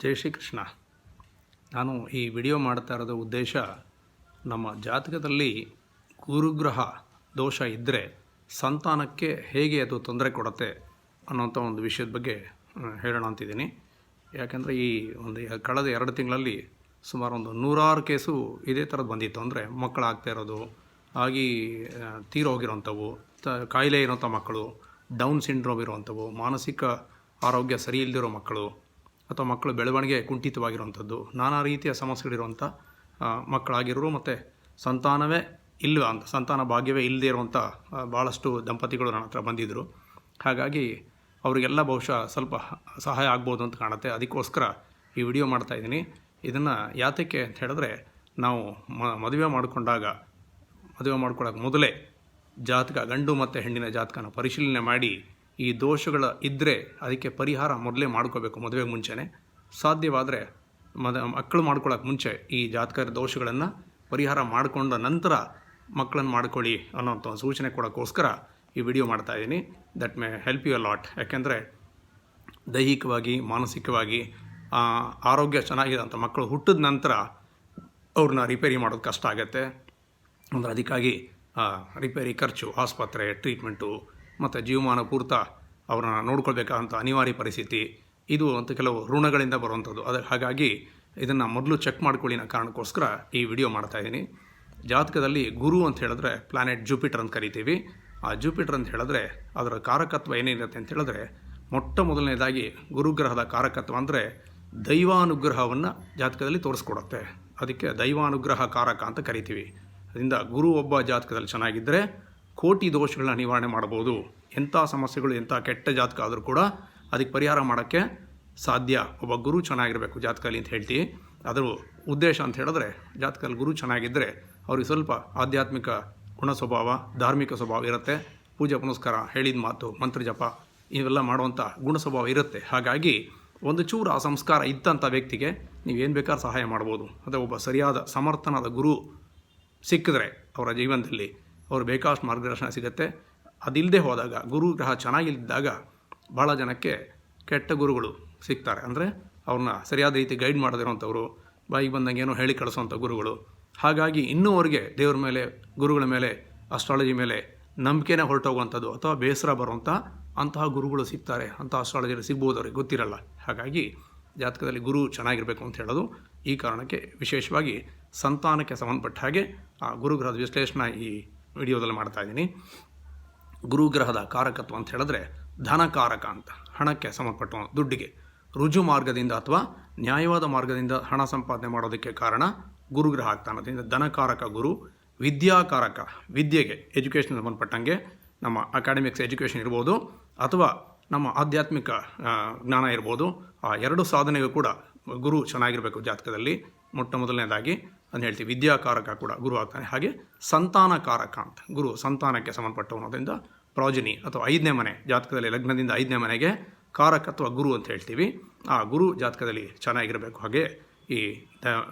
ಜೈ ಶ್ರೀ ಕೃಷ್ಣ. ನಾನು ಈ ವಿಡಿಯೋ ಮಾಡ್ತಾ ಇರೋದು ಉದ್ದೇಶ, ನಮ್ಮ ಜಾತಕದಲ್ಲಿ ಗುರುಗ್ರಹ ದೋಷ ಇದ್ದರೆ ಸಂತಾನಕ್ಕೆ ಹೇಗೆ ಅದು ತೊಂದರೆ ಕೊಡುತ್ತೆ ಅನ್ನೋಂಥ ಒಂದು ವಿಷಯದ ಬಗ್ಗೆ ಹೇಳೋಣ ಅಂತಿದ್ದೀನಿ. ಯಾಕೆಂದರೆ ಈ ಕಳೆದ 2 ತಿಂಗಳಲ್ಲಿ ಸುಮಾರು 100 ಕೇಸು ಇದೇ ಥರದ್ದು ಬಂದಿತ್ತು. ಅಂದರೆ ಮಕ್ಕಳಾಗ್ತಾ ಇರೋದು, ಆಗಿ ತೀರೋಗಿರೋಂಥವು, ಕಾಯಿಲೆ ಇರೋಂಥ ಮಕ್ಕಳು, ಡೌನ್ ಸಿಂಡ್ರೋಮ್ ಇರುವಂಥವು, ಮಾನಸಿಕ ಆರೋಗ್ಯ ಸರಿ ಇಲ್ಲದಿರೋ ಮಕ್ಕಳು, ಅಥವಾ ಮಕ್ಕಳು ಬೆಳವಣಿಗೆ ಕುಂಠಿತವಾಗಿರುವಂಥದ್ದು, ನಾನಾ ರೀತಿಯ ಸಮಸ್ಯೆಗಳಿರುವಂಥ ಮಕ್ಕಳಾಗಿರೋರು, ಮತ್ತು ಸಂತಾನವೇ ಇಲ್ಲವ ಅಂತ, ಸಂತಾನ ಭಾಗ್ಯವೇ ಇಲ್ಲದೇ ಇರುವಂಥ ಭಾಳಷ್ಟು ದಂಪತಿಗಳು ನನ್ನ ಹತ್ರ ಬಂದಿದ್ದರು. ಹಾಗಾಗಿ ಅವರಿಗೆಲ್ಲ ಬಹುಶಃ ಸ್ವಲ್ಪ ಸಹಾಯ ಆಗ್ಬೋದು ಅಂತ ಕಾಣುತ್ತೆ. ಅದಕ್ಕೋಸ್ಕರ ಈ ವಿಡಿಯೋ ಮಾಡ್ತಾಯಿದ್ದೀನಿ. ಇದನ್ನು ಯಾತಕ್ಕೆ ಅಂತ ಹೇಳಿದ್ರೆ, ನಾವು ಮದುವೆ ಮಾಡ್ಕೊಳ್ಳೋಕೆ ಮೊದಲೇ ಜಾತಕ, ಗಂಡು ಮತ್ತು ಹೆಣ್ಣಿನ ಜಾತಕನ ಪರಿಶೀಲನೆ ಮಾಡಿ ಈ ದೋಷಗಳ ಇದ್ದರೆ ಅದಕ್ಕೆ ಪರಿಹಾರ ಮೊದಲೇ ಮಾಡ್ಕೋಬೇಕು. ಮದುವೆಗೆ ಮುಂಚೆನೇ ಸಾಧ್ಯವಾದರೆ ಮಕ್ಕಳು ಮಾಡ್ಕೊಳ್ಳೋಕೆ ಮುಂಚೆ ಈ ಜಾತಕ ದೋಷಗಳನ್ನು ಪರಿಹಾರ ಮಾಡಿಕೊಂಡ ನಂತರ ಮಕ್ಕಳನ್ನು ಮಾಡ್ಕೊಳ್ಳಿ ಅನ್ನೋಂಥ ಸೂಚನೆ ಕೊಡೋಕ್ಕೋಸ್ಕರ ಈ ವಿಡಿಯೋ ಮಾಡ್ತಾಯಿದ್ದೀನಿ. That may help you a lot. ಯಾಕೆಂದರೆ ದೈಹಿಕವಾಗಿ, ಮಾನಸಿಕವಾಗಿ ಆರೋಗ್ಯ ಚೆನ್ನಾಗಿದೆ ಅಂತ ಮಕ್ಕಳು ಹುಟ್ಟಿದ ನಂತರ ಅವ್ರನ್ನ ರಿಪೇರಿ ಮಾಡೋದು ಕಷ್ಟ ಆಗುತ್ತೆ. ಅಂದರೆ ಅದಕ್ಕಾಗಿ ರಿಪೇರಿ ಖರ್ಚು, ಆಸ್ಪತ್ರೆ ಟ್ರೀಟ್ಮೆಂಟು, ಮತ್ತು ಜೀವಮಾನ ಪೂರ್ತ ಅವ್ರನ್ನ ನೋಡ್ಕೊಳ್ಬೇಕಂತ ಅನಿವಾರ್ಯ ಪರಿಸ್ಥಿತಿ, ಇದು ಅಂತ ಕೆಲವು ಋಣಗಳಿಂದ ಬರುವಂಥದ್ದು. ಹಾಗಾಗಿ ಇದನ್ನು ಮೊದಲು ಚೆಕ್ ಮಾಡ್ಕೊಳ್ಳಿ ಅನ್ನೋ ಕಾರಣಕ್ಕೋಸ್ಕರ ಈ ವಿಡಿಯೋ ಮಾಡ್ತಾಯಿದ್ದೀನಿ. ಜಾತಕದಲ್ಲಿ ಗುರು ಅಂತ ಹೇಳಿದ್ರೆ ಪ್ಲಾನೆಟ್ ಜುಪಿಟರ್ ಅಂತ ಕರಿತೀವಿ. ಆ ಜುಪಿಟರ್ ಅಂತ ಹೇಳಿದ್ರೆ ಅದರ ಕಾರಕತ್ವ ಏನೇನಿರುತ್ತೆ ಅಂತ ಹೇಳಿದ್ರೆ, ಮೊದಲನೇದಾಗಿ ಗುರುಗ್ರಹದ ಕಾರಕತ್ವ ಅಂದರೆ ದೈವಾನುಗ್ರಹವನ್ನು ಜಾತಕದಲ್ಲಿ ತೋರಿಸ್ಕೊಡುತ್ತೆ. ಅದಕ್ಕೆ ದೈವಾನುಗ್ರಹ ಕಾರಕ ಅಂತ ಕರಿತೀವಿ. ಅದರಿಂದ ಗುರು ಒಬ್ಬ ಜಾತಕದಲ್ಲಿ ಚೆನ್ನಾಗಿದ್ದರೆ ಕೋಟಿ ದೋಷಗಳನ್ನ ನಿವಾರಣೆ ಮಾಡ್ಬೋದು. ಎಂಥ ಸಮಸ್ಯೆಗಳು, ಎಂಥ ಕೆಟ್ಟ ಜಾತಕ ಆದರೂ ಕೂಡ ಅದಕ್ಕೆ ಪರಿಹಾರ ಮಾಡೋಕ್ಕೆ ಸಾಧ್ಯ. ಒಬ್ಬ ಗುರು ಚೆನ್ನಾಗಿರಬೇಕು ಜಾತಕದಲ್ಲಿ ಅಂತ ಹೇಳ್ತೀವಿ. ಅದರ ಉದ್ದೇಶ ಅಂತ ಹೇಳಿದ್ರೆ, ಜಾತಕದಲ್ಲಿ ಗುರು ಚೆನ್ನಾಗಿದ್ದರೆ ಅವ್ರಿಗೆ ಸ್ವಲ್ಪ ಆಧ್ಯಾತ್ಮಿಕ ಗುಣ ಸ್ವಭಾವ, ಧಾರ್ಮಿಕ ಸ್ವಭಾವ ಇರುತ್ತೆ. ಪೂಜೆ ಪುನಸ್ಕಾರ, ಹೇಳಿದ ಮಾತು, ಮಂತ್ರ ಜಪ ಇವೆಲ್ಲ ಮಾಡುವಂಥ ಗುಣ ಸ್ವಭಾವ ಇರುತ್ತೆ. ಹಾಗಾಗಿ ಒಂದು ಚೂರು ಆ ಸಂಸ್ಕಾರ ಇದ್ದಂಥ ವ್ಯಕ್ತಿಗೆ ನೀವೇನು ಬೇಕಾದ್ರೂ ಸಹಾಯ ಮಾಡ್ಬೋದು. ಅದೇ ಒಬ್ಬ ಸರಿಯಾದ ಸಮರ್ಥನಾದ ಗುರು ಸಿಕ್ಕಿದ್ರೆ ಅವರ ಜೀವನದಲ್ಲಿ ಅವ್ರು ಬೇಕಾಷ್ಟು ಮಾರ್ಗದರ್ಶನ ಸಿಗುತ್ತೆ. ಅದಿಲ್ಲದೆ ಹೋದಾಗ, ಗುರು ಗ್ರಹ ಚೆನ್ನಾಗಿದ್ದಾಗ ಭಾಳ ಜನಕ್ಕೆ ಕೆಟ್ಟ ಗುರುಗಳು ಸಿಗ್ತಾರೆ. ಅಂದರೆ ಅವ್ರನ್ನ ಸರಿಯಾದ ರೀತಿ ಗೈಡ್ ಮಾಡದಿರೋಂಥವ್ರು, ಬಾಯಿಗೆ ಬಂದಂಗೆ ಏನೋ ಹೇಳಿ ಕಳಿಸೋವಂಥ ಗುರುಗಳು. ಹಾಗಾಗಿ ಇನ್ನೂ ಅವ್ರಿಗೆ ದೇವ್ರ ಮೇಲೆ, ಗುರುಗಳ ಮೇಲೆ, ಅಸ್ಟ್ರಾಲಜಿ ಮೇಲೆ ನಂಬಿಕೆನೇ ಹೊರಟೋಗುವಂಥದ್ದು ಅಥವಾ ಬೇಸರ ಬರುವಂಥ ಅಂತಹ ಗುರುಗಳು ಸಿಗ್ತಾರೆ. ಅಂಥ ಅಸ್ಟ್ರಾಲಜಿಯಲ್ಲಿ ಸಿಗ್ಬೋದು, ಅವ್ರಿಗೆ ಗೊತ್ತಿರಲ್ಲ. ಹಾಗಾಗಿ ಜಾತಕದಲ್ಲಿ ಗುರು ಚೆನ್ನಾಗಿರಬೇಕು ಅಂತ ಹೇಳೋದು ಈ ಕಾರಣಕ್ಕೆ. ವಿಶೇಷವಾಗಿ ಸಂತಾನಕ್ಕೆ ಸಂಬಂಧಪಟ್ಟ ಹಾಗೆ ಆ ಗುರುಗ್ರಹದ ವಿಶ್ಲೇಷಣೆ ಈ ವಿಡಿಯೋದಲ್ಲಿ ಮಾಡ್ತಾಯಿದ್ದೀನಿ. ಗುರುಗ್ರಹದ ಕಾರಕತ್ವ ಅಂತ ಹೇಳಿದ್ರೆ ಧನಕಾರಕ ಅಂತ, ಹಣಕ್ಕೆ ಸಂಬಂಧಪಟ್ಟ ದುಡ್ಡಿಗೆ ರುಜು ಮಾರ್ಗದಿಂದ ಅಥವಾ ನ್ಯಾಯವಾದ ಮಾರ್ಗದಿಂದ ಹಣ ಸಂಪಾದನೆ ಮಾಡೋದಕ್ಕೆ ಕಾರಣ ಗುರುಗ್ರಹ ಆಗ್ತಾನೆ. ಅದರಿಂದ ಧನಕಾರಕ ಗುರು. ವಿದ್ಯಾಕಾರಕ, ವಿದ್ಯೆಗೆ, ಎಜುಕೇಷನ್ ಸಂಬಂಧಪಟ್ಟಂಗೆ ನಮ್ಮ ಅಕಾಡೆಮಿಕ್ಸ್ ಎಜುಕೇಷನ್ ಇರ್ಬೋದು ಅಥವಾ ನಮ್ಮ ಆಧ್ಯಾತ್ಮಿಕ ಜ್ಞಾನ ಇರ್ಬೋದು. ಆ 2 ಸಾಧನೆಗೂ ಕೂಡ ಗುರು ಚೆನ್ನಾಗಿರಬೇಕು ಜಾತಕದಲ್ಲಿ. ಮೊದಲನೇದಾಗಿ ಅಂತ ಹೇಳ್ತೀವಿ. ವಿದ್ಯಾಕಾರಕ ಕೂಡ ಗುರು ಆಗ್ತಾನೆ. ಹಾಗೆ ಸಂತಾನಕಾರಕ ಅಂತ, ಗುರು ಸಂತಾನಕ್ಕೆ ಸಂಬಂಧಪಟ್ಟವನೋದ್ರಿಂದ ಪ್ರಾಜನಿ ಅಥವಾ 5ನೇ ಮನೆ, ಜಾತಕದಲ್ಲಿ ಲಗ್ನದಿಂದ 5ನೇ ಮನೆಗೆ ಕಾರಕತ್ವ ಗುರು ಅಂತ ಹೇಳ್ತೀವಿ. ಆ ಗುರು ಜಾತಕದಲ್ಲಿ ಚೆನ್ನಾಗಿರಬೇಕು. ಹಾಗೆ ಈ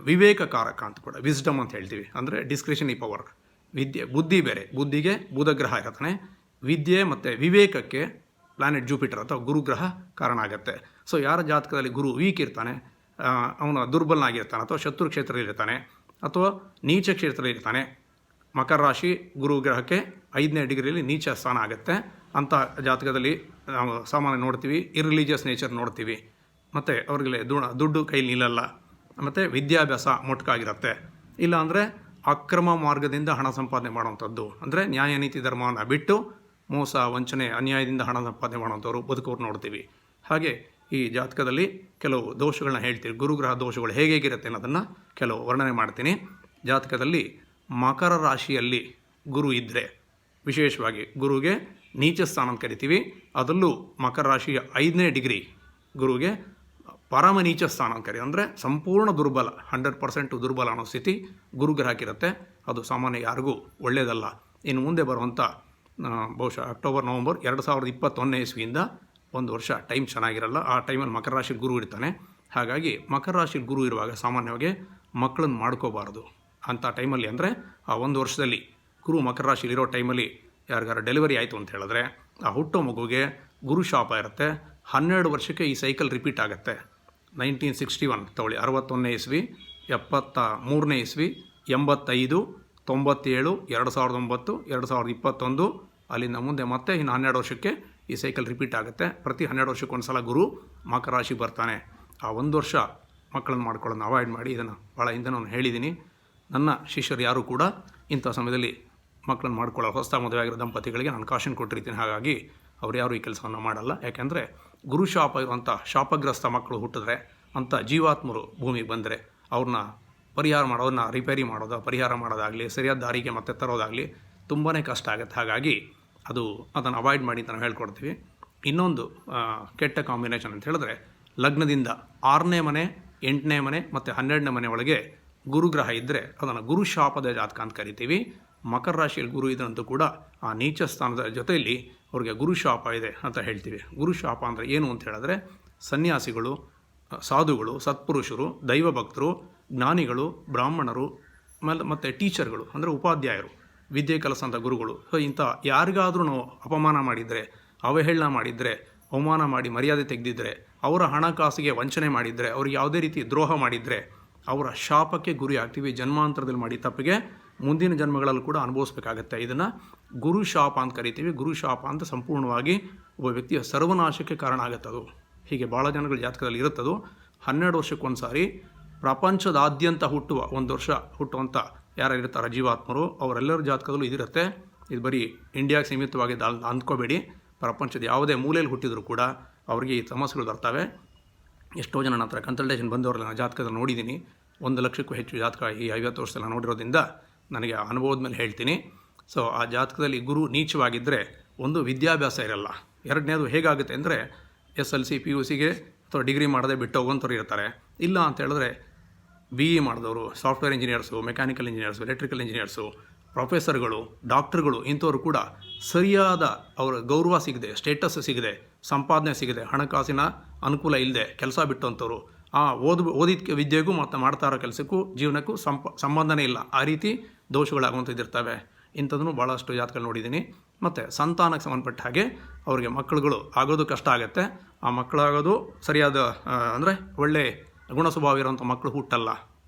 ವಿವೇಕಕಾರಕ ಅಂತ ಕೂಡ, ವಿಸ್ಡಮ್ ಅಂತ ಹೇಳ್ತೀವಿ. ಅಂದರೆ ಡಿಸ್ಕ್ರಿಷನಿ ಪವರ್, ವಿದ್ಯೆ, ಬುದ್ಧಿ ಬೇರೆ. ಬುದ್ಧಿಗೆ ಬುಧಗ್ರಹ ಇರ್ತಾನೆ. ವಿದ್ಯೆ ಮತ್ತು ವಿವೇಕಕ್ಕೆ ಪ್ಲಾನೆಟ್ ಜುಪಿಟರ್ ಅಥವಾ ಗುರುಗ್ರಹ ಕಾರಣ ಆಗುತ್ತೆ. ಸೊ ಯಾರ ಜಾತಕದಲ್ಲಿ ಗುರು ವೀಕ್ ಇರ್ತಾನೆ, ಅವನು ದುರ್ಬಲನಾಗಿರ್ತಾನೆ, ಅಥವಾ ಶತ್ರು ಕ್ಷೇತ್ರದಲ್ಲಿರ್ತಾನೆ, ಅಥವಾ ನೀಚ ಕ್ಷೇತ್ರದಲ್ಲಿ ಇರ್ತಾನೆ. ಮಕರ ರಾಶಿ ಗುರುಗ್ರಹಕ್ಕೆ 5ನೇ ಡಿಗ್ರಿಯಲ್ಲಿ ನೀಚ ಸ್ಥಾನ ಆಗುತ್ತೆ. ಅಂಥ ಜಾತಕದಲ್ಲಿ ನಾವು ಸಾಮಾನ್ಯ ನೋಡ್ತೀವಿ, ಇರ್ರಿಲಿಜಿಯಸ್ ನೇಚರ್ ನೋಡ್ತೀವಿ. ಮತ್ತು ಅವ್ರಿಗೆ ದುಡ್ಡು ಕೈಲಿ ನಿಲ್ಲಲ್ಲ, ಮತ್ತು ವಿದ್ಯಾಭ್ಯಾಸ ಮೊಟಕಾಗಿರುತ್ತೆ. ಇಲ್ಲಾಂದರೆ ಅಕ್ರಮ ಮಾರ್ಗದಿಂದ ಹಣ ಸಂಪಾದನೆ ಮಾಡುವಂಥದ್ದು, ಅಂದರೆ ನ್ಯಾಯ ನೀತಿ ಧರ್ಮವನ್ನು ಬಿಟ್ಟು ಮೋಸ, ವಂಚನೆ, ಅನ್ಯಾಯದಿಂದ ಹಣ ಸಂಪಾದನೆ ಮಾಡುವಂಥವ್ರು ಬದುಕೋರು ನೋಡ್ತೀವಿ. ಹಾಗೆ ಈ ಜಾತಕದಲ್ಲಿ ಕೆಲವು ದೋಷಗಳನ್ನ ಹೇಳ್ತೀವಿ. ಗುರುಗ್ರಹ ದೋಷಗಳು ಹೇಗಿರುತ್ತೆ ಅನ್ನೋದನ್ನು ಕೆಲವು ವರ್ಣನೆ ಮಾಡ್ತೀನಿ. ಜಾತಕದಲ್ಲಿ ಮಕರ ರಾಶಿಯಲ್ಲಿ ಗುರು ಇದ್ದರೆ, ವಿಶೇಷವಾಗಿ ಗುರುಗೆ ನೀಚ ಸ್ಥಾನ ಅಂತ ಕರಿತೀವಿ. ಅದರಲ್ಲೂ ಮಕರ ರಾಶಿಯ 5ನೇ ಡಿಗ್ರಿ ಗುರುಗೆ ಪರಮ ನೀಚ ಸ್ಥಾನ ಅಂತ ಕರಿ, ಅಂದರೆ ಸಂಪೂರ್ಣ ದುರ್ಬಲ, 100% ದುರ್ಬಲ ಅನ್ನೋ ಸ್ಥಿತಿ ಗುರುಗ್ರಹಕ್ಕಿರುತ್ತೆ. ಅದು ಸಾಮಾನ್ಯ ಯಾರಿಗೂ ಒಳ್ಳೆಯದಲ್ಲ. ಇನ್ನು ಮುಂದೆ ಬರುವಂಥ ಬಹುಶಃ ಅಕ್ಟೋಬರ್, ನವಂಬರ್ 2021ನೇ ಇಸ್ವಿಯಿಂದ 1 ವರ್ಷ ಟೈಮ್ ಚೆನ್ನಾಗಿರಲ್ಲ. ಆ ಟೈಮಲ್ಲಿ ಮಕರ ರಾಶಿ ಗುರು ಇರ್ತಾನೆ. ಹಾಗಾಗಿ ಮಕರ ರಾಶಿ ಗುರು ಇರುವಾಗ ಸಾಮಾನ್ಯವಾಗಿ ಮಕ್ಕಳನ್ನು ಮಾಡ್ಕೋಬಾರ್ದು ಅಂಥ ಟೈಮಲ್ಲಿ. ಅಂದರೆ ಆ 1 ವರ್ಷದಲ್ಲಿ ಗುರು ಮಕರ ರಾಶಿಲಿರೋ ಟೈಮಲ್ಲಿ ಯಾರಿಗಾರ ಡೆಲಿವರಿ ಆಯಿತು ಅಂತ ಹೇಳಿದ್ರೆ, ಆ ಹುಟ್ಟೋ ಮಗುಗೆ ಗುರು ಶಾಪ ಇರುತ್ತೆ. 12 ವರ್ಷಕ್ಕೆ ಈ ಸೈಕಲ್ ರಿಪೀಟ್ ಆಗುತ್ತೆ. 1961 ತಗೊಳ್ಳಿ, 61ನೇ ಇಸ್ವಿ, 73ನೇ ಇಸ್ವಿ, 85, 97, 2009, 2021, ಅಲ್ಲಿಂದ ಮುಂದೆ ಮತ್ತೆ ಇನ್ನು 12 ವರ್ಷಕ್ಕೆ ಈ ಸೈಕಲ್ ರಿಪೀಟ್ ಆಗುತ್ತೆ. ಪ್ರತಿ 12 ವರ್ಷಕ್ಕೊಂದು ಸಲ ಗುರು ಮಕರ ರಾಶಿಗೆ ಬರ್ತಾನೆ. ಆ ಒಂದು ವರ್ಷ ಮಕ್ಕಳನ್ನು ಮಾಡ್ಕೊಳ್ಳೋದನ್ನ ಅವಾಯ್ಡ್ ಮಾಡಿ. ಇದನ್ನು ಭಾಳ ಹಿಂದೆ ನಾನು ಹೇಳಿದ್ದೀನಿ. ನನ್ನ ಶಿಷ್ಯರು ಯಾರೂ ಕೂಡ ಇಂಥ ಸಮಯದಲ್ಲಿ ಮಕ್ಕಳನ್ನು ಮಾಡ್ಕೊಳ್ಳೋ ಹೊಸ ಮದುವೆ ಆಗಿರೋ ದಂಪತಿಗಳಿಗೆ ನಾನು ಕಾಶನ್ ಕೊಟ್ಟಿರ್ತೀನಿ. ಹಾಗಾಗಿ ಅವ್ರು ಯಾರು ಈ ಕೆಲಸವನ್ನು ಮಾಡಲ್ಲ. ಯಾಕೆಂದರೆ ಗುರು ಶಾಪ ಇರುವಂಥ ಶಾಪಗ್ರಸ್ತ ಮಕ್ಕಳು ಹುಟ್ಟಿದ್ರೆ, ಅಂಥ ಜೀವಾತ್ಮರು ಭೂಮಿಗೆ ಬಂದರೆ ಅವ್ರನ್ನ ಪರಿಹಾರ ಮಾಡೋದನ್ನ ರಿಪೇರಿ ಮಾಡೋದು, ಪರಿಹಾರ ಮಾಡೋದಾಗಲಿ, ಸರಿಯಾದ ದಾರಿಗೆ ಮತ್ತೆ ತರೋದಾಗಲಿ ತುಂಬಾ ಕಷ್ಟ ಆಗುತ್ತೆ. ಹಾಗಾಗಿ ಅದನ್ನು ಅವಾಯ್ಡ್ ಮಾಡಿ ಅಂತ ನಾವು ಹೇಳ್ಕೊಡ್ತೀವಿ. ಇನ್ನೊಂದು ಕೆಟ್ಟ ಕಾಂಬಿನೇಷನ್ ಅಂತ ಹೇಳಿದ್ರೆ, ಲಗ್ನದಿಂದ 6ನೇ ಮನೆ, 8ನೇ ಮನೆ ಮತ್ತು 12ನೇ ಮನೆ ಒಳಗೆ ಗುರುಗ್ರಹ ಇದ್ದರೆ ಅದನ್ನು ಗುರು ಶಾಪದ ಜಾತಕ ಅಂತ ಕರಿತೀವಿ. ಮಕರ ರಾಶಿಯಲ್ಲಿ ಗುರು ಇದ್ದಂತೂ ಕೂಡ ಆ ನೀಚ ಸ್ಥಾನದ ಜೊತೆಯಲ್ಲಿ ಅವ್ರಿಗೆ ಗುರು ಶಾಪ ಇದೆ ಅಂತ ಹೇಳ್ತೀವಿ. ಗುರು ಶಾಪ ಅಂದರೆ ಏನು ಅಂತ ಹೇಳಿದ್ರೆ, ಸನ್ಯಾಸಿಗಳು, ಸಾಧುಗಳು, ಸತ್ಪುರುಷರು, ದೈವಭಕ್ತರು, ಜ್ಞಾನಿಗಳು, ಬ್ರಾಹ್ಮಣರು, ಮತ್ತು ಟೀಚರ್ಗಳು ಅಂದರೆ ಉಪಾಧ್ಯಾಯರು, ವಿದ್ಯೆ ಕಲಿಸೋಂಥ ಗುರುಗಳು, ಸೊ ಇಂಥ ಯಾರಿಗಾದ್ರೂ ನಾವು ಅಪಮಾನ ಮಾಡಿದರೆ, ಅವಹೇಳನ ಮಾಡಿದರೆ, ಅವಮಾನ ಮಾಡಿ ಮರ್ಯಾದೆ ತೆಗೆದಿದ್ದರೆ, ಅವರ ಹಣಕಾಸಿಗೆ ವಂಚನೆ ಮಾಡಿದರೆ, ಅವ್ರಿಗೆ ಯಾವುದೇ ರೀತಿ ದ್ರೋಹ ಮಾಡಿದರೆ ಅವರ ಶಾಪಕ್ಕೆ ಗುರಿ ಆಗ್ತೀವಿ. ಜನ್ಮಾಂತರದಲ್ಲಿ ಮಾಡಿ ತಪ್ಪಿಗೆ ಮುಂದಿನ ಜನ್ಮಗಳಲ್ಲೂ ಕೂಡ ಅನುಭವಿಸ್ಬೇಕಾಗತ್ತೆ. ಇದನ್ನು ಗುರು ಶಾಪ ಅಂತ ಕರಿತೀವಿ. ಗುರು ಶಾಪ ಅಂತ ಸಂಪೂರ್ಣವಾಗಿ ಒಬ್ಬ ವ್ಯಕ್ತಿಯ ಸರ್ವನಾಶಕ್ಕೆ ಕಾರಣ ಆಗುತ್ತದು. ಹೀಗೆ ಭಾಳ ಜನಗಳ ಜಾತಕದಲ್ಲಿ ಇರುತ್ತದು. 12 ವರ್ಷಕ್ಕೊಂದು ಸಾರಿ ಪ್ರಪಂಚದಾದ್ಯಂತ ಹುಟ್ಟುವ, ಒಂದು ವರ್ಷ ಹುಟ್ಟುವಂಥ ಯಾರು ಇರ್ತಾರೆ ಜೀವಾತ್ಮರು, ಅವರೆಲ್ಲರ ಜಾತಕದಲ್ಲೂ ಇದಿರುತ್ತೆ. ಇದು ಬರೀ ಇಂಡಿಯಾಗೆ ಸೀಮಿತವಾಗಿದೆ ಅಂದ್ಕೋಬೇಡಿ. ಪ್ರಪಂಚದ ಯಾವುದೇ ಮೂಲೆಯಲ್ಲಿ ಹುಟ್ಟಿದರೂ ಕೂಡ ಅವರಿಗೆ ಈ ಸಮಸ್ಯೆಗಳು ಬರ್ತವೆ. ಎಷ್ಟೋ ಜನ ನನ್ನ ಹತ್ರ ಕನ್ಸಲ್ಟೇಷನ್ ಬಂದವರೆಲ್ಲ ನಾನು ಜಾತಕದಲ್ಲಿ ನೋಡಿದ್ದೀನಿ. 1 ಲಕ್ಷಕ್ಕೂ ಹೆಚ್ಚು ಜಾತಕ ಈ 50 ವರ್ಷದಲ್ಲಿ ನೋಡಿರೋದ್ರಿಂದ ನನಗೆ ಅನುಭವದ ಮೇಲೆ ಹೇಳ್ತೀನಿ. ಸೊ ಆ ಜಾತಕದಲ್ಲಿ ಗುರು ನೀಚವಾಗಿದ್ದರೆ ಒಂದು ವಿದ್ಯಾಭ್ಯಾಸ ಇರಲ್ಲ. ಎರಡನೇದು ಹೇಗಾಗುತ್ತೆ ಅಂದರೆ, SLC PUCಗೆ ಅಥವಾ ಡಿಗ್ರಿ ಮಾಡದೆ ಬಿಟ್ಟು ಹೋಗೋಂಥವ್ರು ಇರ್ತಾರೆ. ಇಲ್ಲ ಅಂತ ಹೇಳಿದ್ರೆ BE ಮಾಡಿದವರು, software engineers, mechanical engineers, electrical engineers, ಪ್ರೊಫೆಸರ್ಗಳು, ಡಾಕ್ಟ್ರುಗಳು, ಇಂಥವ್ರು ಕೂಡ ಸರಿಯಾದ ಅವರ ಗೌರವ ಸಿಗದೆ, ಸ್ಟೇಟಸ್ ಸಿಗದೆ, ಸಂಪಾದನೆ ಸಿಗದೆ, ಹಣಕಾಸಿನ ಅನುಕೂಲ ಇಲ್ಲದೆ ಕೆಲಸ ಬಿಟ್ಟಂಥವ್ರು, ಓದಿದ ವಿದ್ಯೆಗೂ ಮತ್ತು ಮಾಡ್ತಾ ಇರೋ ಕೆಲಸಕ್ಕೂ ಜೀವನಕ್ಕೂ ಸಂಬಂಧನೇ ಇಲ್ಲ. ಆ ರೀತಿ ದೋಷಗಳಾಗುವಂಥದ್ದಿರ್ತವೆ. ಇಂಥದನ್ನು ಭಾಳಷ್ಟು ಜಾತಕಗಳು ನೋಡಿದ್ದೀನಿ. ಮತ್ತು ಸಂತಾನಕ್ಕೆ ಸಂಬಂಧಪಟ್ಟ ಹಾಗೆ ಅವರಿಗೆ ಮಕ್ಕಳುಗಳು ಆಗೋದು ಕಷ್ಟ ಆಗುತ್ತೆ. ಆ ಮಕ್ಕಳಾಗೋದು ಸರಿಯಾದ ಅಂದರೆ ಒಳ್ಳೆ ಗುಣ ಸ್ವಭಾವ ಇರೋಂಥ ಮಕ್ಕಳು ಹುಟ್ಟಲ್ಲ.